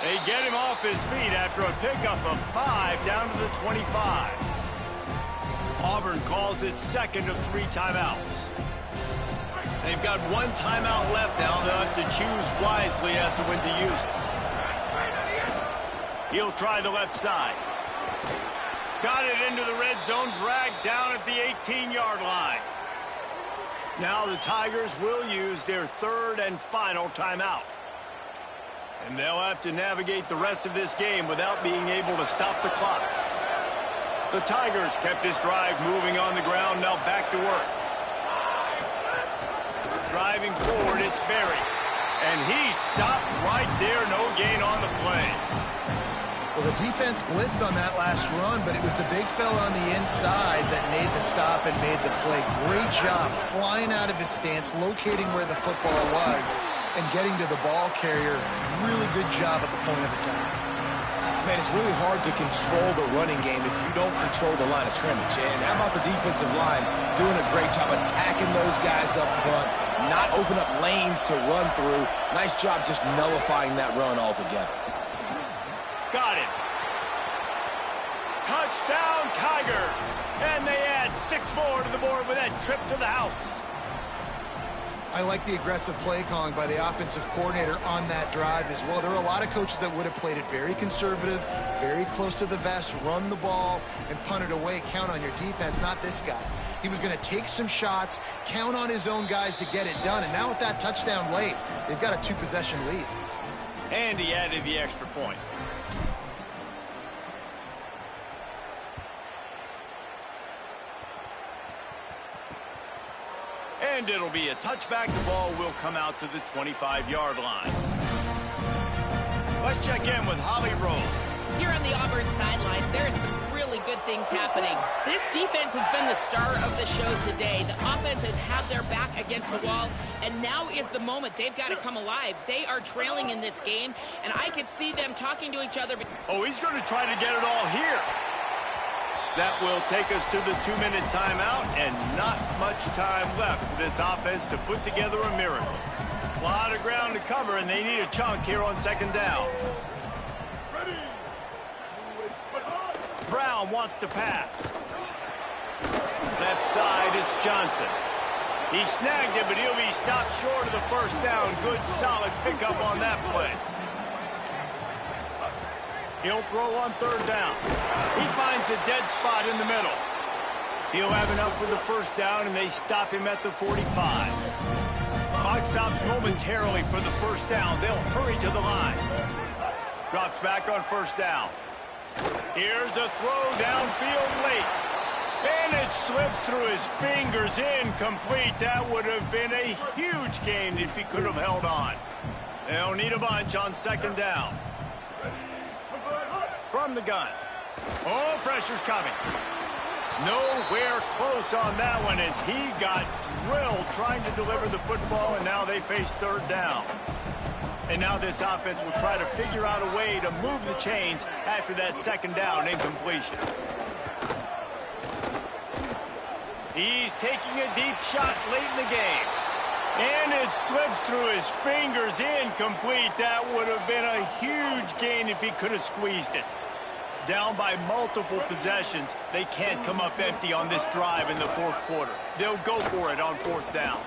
They get him off his feet after a pickup of 5 down to the 25. Auburn calls it 2nd of 3 timeouts. They've got 1 timeout left now. They'll have to choose wisely as to when to use it. He'll try the left side. Got it into the red zone, dragged down at the 18-yard line. Now the Tigers will use their 3rd and final timeout. And they'll have to navigate the rest of this game without being able to stop the clock. The Tigers kept this drive moving on the ground, now back to work. Driving forward, it's Berry. And he stopped right there. No gain on the play. Well, the defense blitzed on that last run, but it was the big fella on the inside that made the stop and made the play. Great job flying out of his stance, locating where the football was, and getting to the ball carrier. Really good job at the point of attack. Man, it's really hard to control the running game if you don't control the line of scrimmage. And how about the defensive line doing a great job attacking those guys up front, not open up lanes to run through. Nice job just nullifying that run altogether. Got it. Touchdown, Tigers. And they add 6 more to the board with that trip to the house. I like the aggressive play calling by the offensive coordinator on that drive as well. There are a lot of coaches that would have played it very conservative, very close to the vest, run the ball, and punt it away. Count on your defense, not this guy. He was going to take some shots, count on his own guys to get it done. And now with that touchdown late, they've got a 2-possession lead. And he added the extra point. And it'll be a touchback. The ball will come out to the 25-yard line. Let's check in with Holly Rowe. Here on the Auburn sidelines, there are some really good things happening. This defense has been the star of the show today. The offense has had their back against the wall, and now is the moment. They've got to come alive. They are trailing in this game, and I could see them talking to each other. Oh, he's going to try to get it all here. That will take us to the 2-minute timeout, and not much time left for this offense to put together a miracle. A lot of ground to cover, and they need a chunk here on 2nd down. Brown wants to pass. Left side, it's Johnson. He snagged it, but he'll be stopped short of the 1st down. Good, solid pickup on that play. He'll throw on 3rd down. He finds a dead spot in the middle. He'll have enough for the 1st down, and they stop him at the 45. Clock stops momentarily for the 1st down. They'll hurry to the line. Drops back on 1st down. Here's a throw downfield late. And it slips through his fingers, incomplete. That would have been a huge gain if he could have held on. They'll need a bunch on 2nd down. From the gun. Oh, pressure's coming. Nowhere close on that one as he got drilled trying to deliver the football, and now they face 3rd down. And now this offense will try to figure out a way to move the chains after that 2nd down incompletion. He's taking a deep shot late in the game. And it slips through his fingers, incomplete. That would have been a huge gain if he could have squeezed it. Down by multiple possessions, they can't come up empty on this drive in the 4th quarter. They'll go for it on 4th down.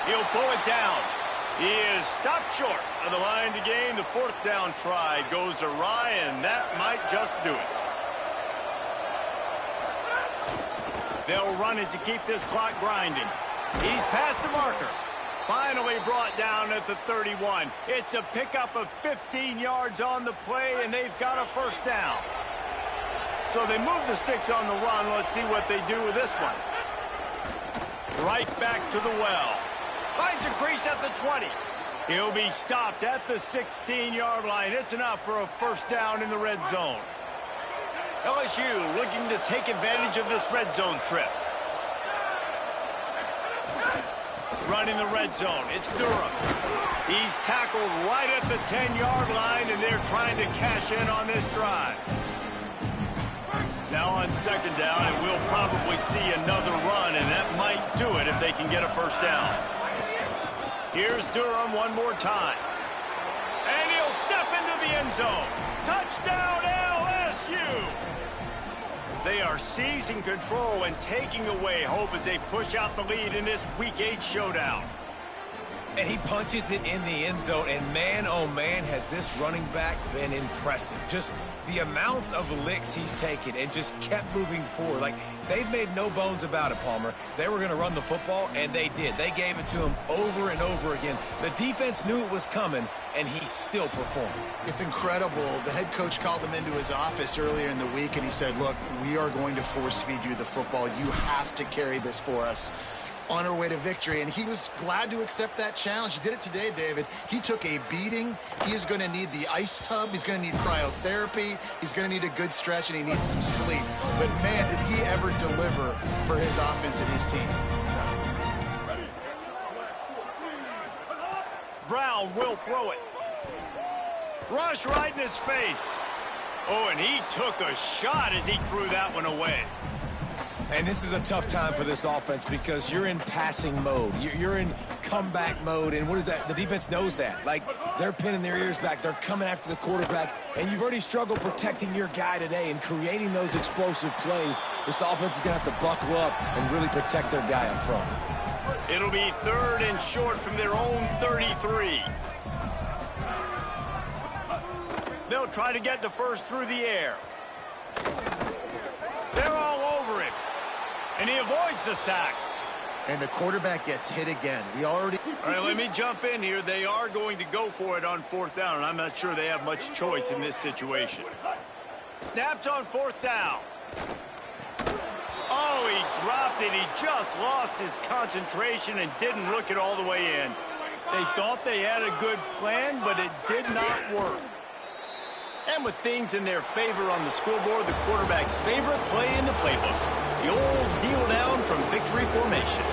He'll pull it down. He is stopped short of the line to gain. The 4th down try goes awry, and that might just do it. They'll run it to keep this clock grinding. He's past the marker. Finally brought down at the 31. It's a pickup of 15 yards on the play, and they've got a 1st down. So they move the sticks on the run. Let's see what they do with this one. Right back to the well. Finds a crease at the 20. He'll be stopped at the 16-yard line. It's enough for a 1st down in the red zone. LSU looking to take advantage of this red zone trip. Running the red zone, it's Durham. He's tackled right at the 10-yard line, and they're trying to cash in on this drive. Now on 2nd down, and we'll probably see another run, and that might do it if they can get a 1st down. Here's Durham one more time. And he'll step into the end zone. Touchdown, LSU! They are seizing control and taking away hope as they push out the lead in this Week 8 showdown. And he punches it in the end zone, and man, oh man, has this running back been impressive. Just the amounts of licks he's taken and just kept moving forward. Like, they've made no bones about it, Palmer. They were going to run the football, and they did. They gave it to him over and over again. The defense knew it was coming, and he still performed. It's incredible. The head coach called him into his office earlier in the week, and he said, look, we are going to force feed you the football. You have to carry this for us. on her way to victory, and he was glad to accept that challenge. He did it today, David. He took a beating. He is going to need the ice tub. He's going to need cryotherapy. He's going to need a good stretch, and he needs some sleep. But, man, did he ever deliver for his offense and his team. Brown will throw it. Rush right in his face. Oh, and he took a shot as he threw that one away. And this is a tough time for this offense because you're in passing mode. You're in comeback mode, and what is that? The defense knows that. Like, they're pinning their ears back. They're coming after the quarterback, and you've already struggled protecting your guy today and creating those explosive plays. This offense is going to have to buckle up and really protect their guy up front. It'll be 3rd and short from their own 33. They'll try to get the first through the air. They're all over him. And he avoids the sack. And the quarterback gets hit again. All right, let me jump in here. They are going to go for it on 4th down, and I'm not sure they have much choice in this situation. Snapped on 4th down. Oh, he dropped it. He just lost his concentration and didn't look it all the way in. They thought they had a good plan, but it did not work. And with things in their favor on the scoreboard, the quarterback's favorite play in the playbook, the old heel down from victory formation.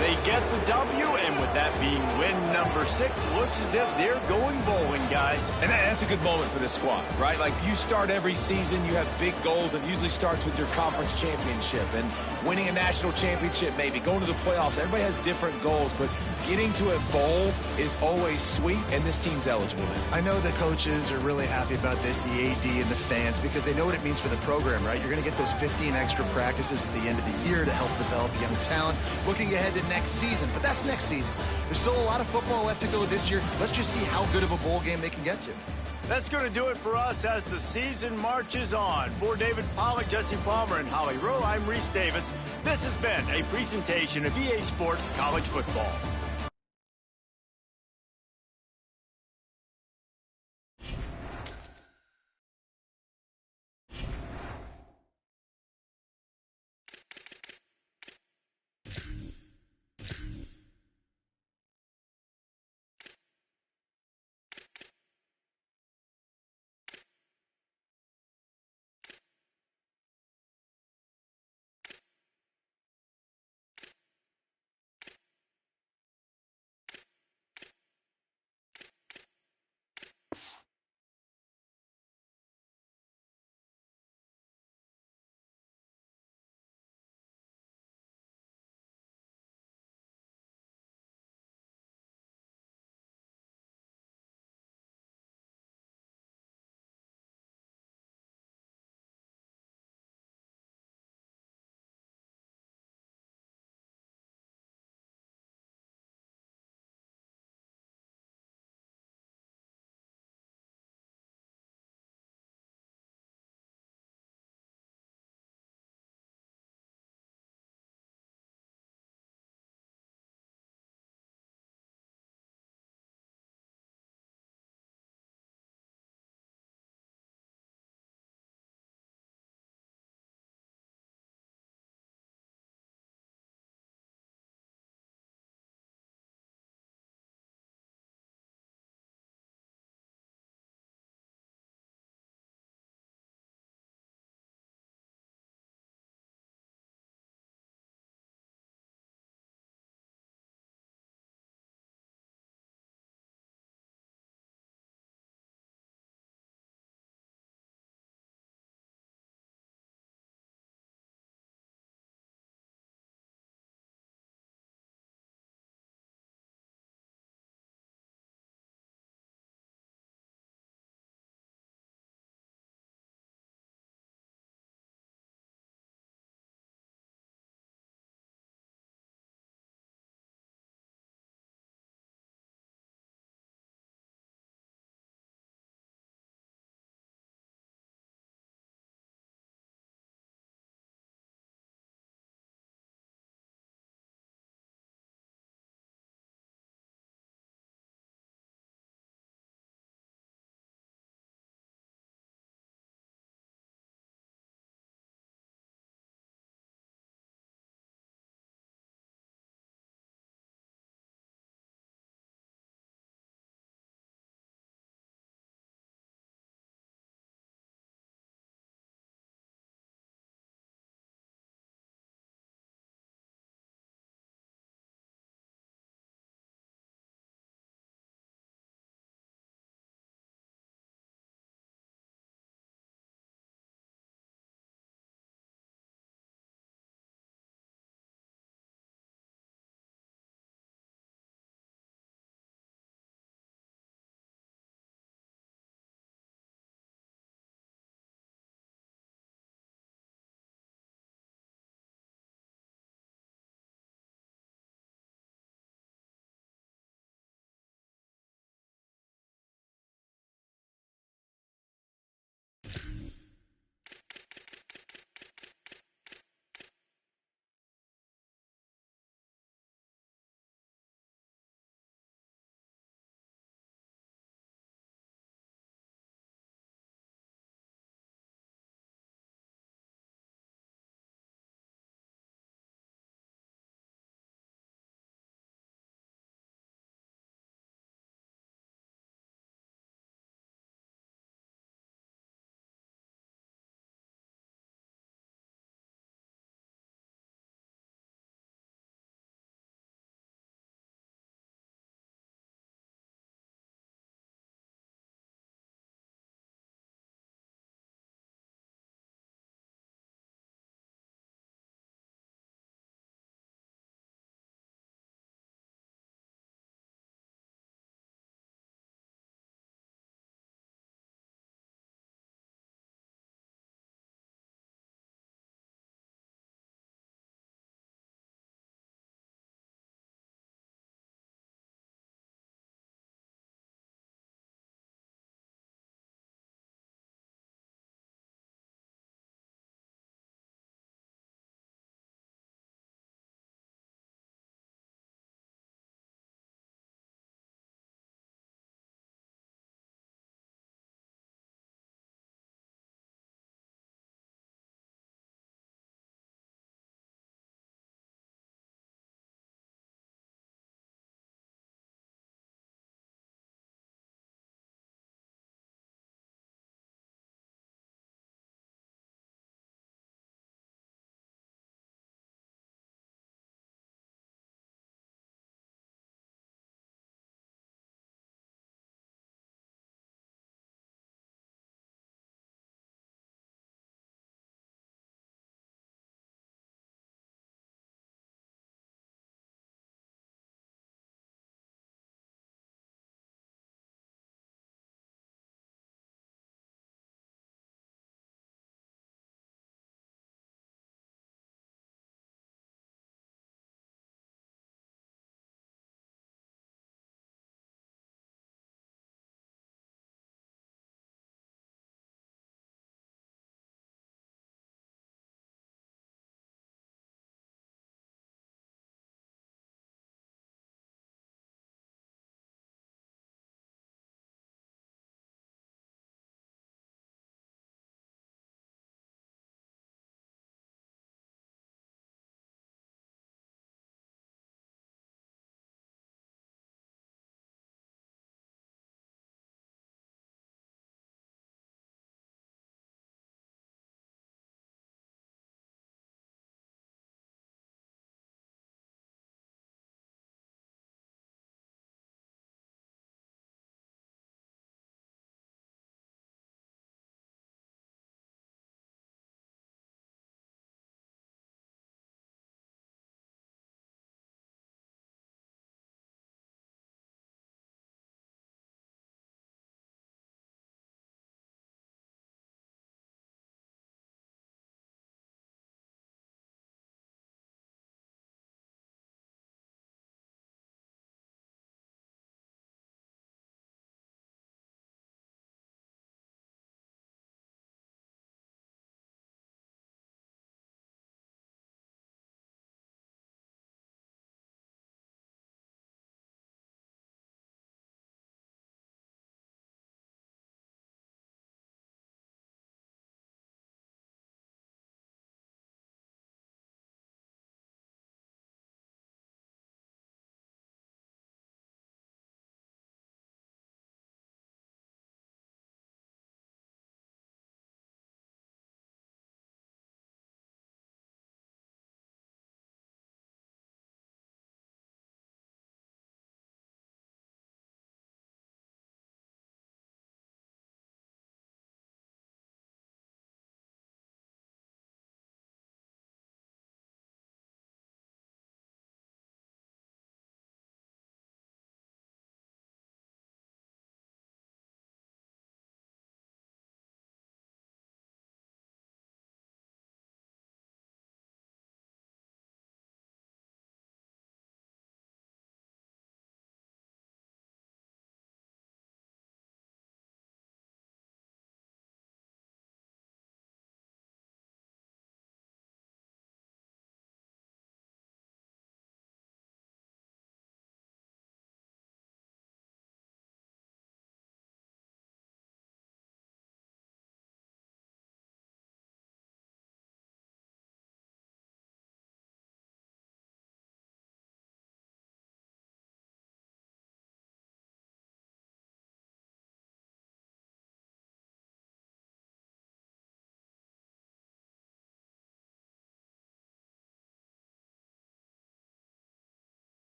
They get the W, and with that being win number 6, looks as if they're going bowling, guys. And that's a good moment for this squad, right? Like, you start every season, you have big goals, and it usually starts with your conference championship and winning a national championship, maybe going to the playoffs. Everybody has different goals, but getting to a bowl is always sweet, and this team's eligible now. I know the coaches are really happy about this, the AD and the fans, because they know what it means for the program, right? You're going to get those 15 extra practices at the end of the year to help develop young talent. Looking ahead to next season, but that's next season. There's still a lot of football left to go this year. Let's just see how good of a bowl game they can get to. That's going to do it for us as the season marches on. For David Pollack, Jesse Palmer, and Holly Rowe, I'm Reese Davis. This has been a presentation of EA Sports College Football.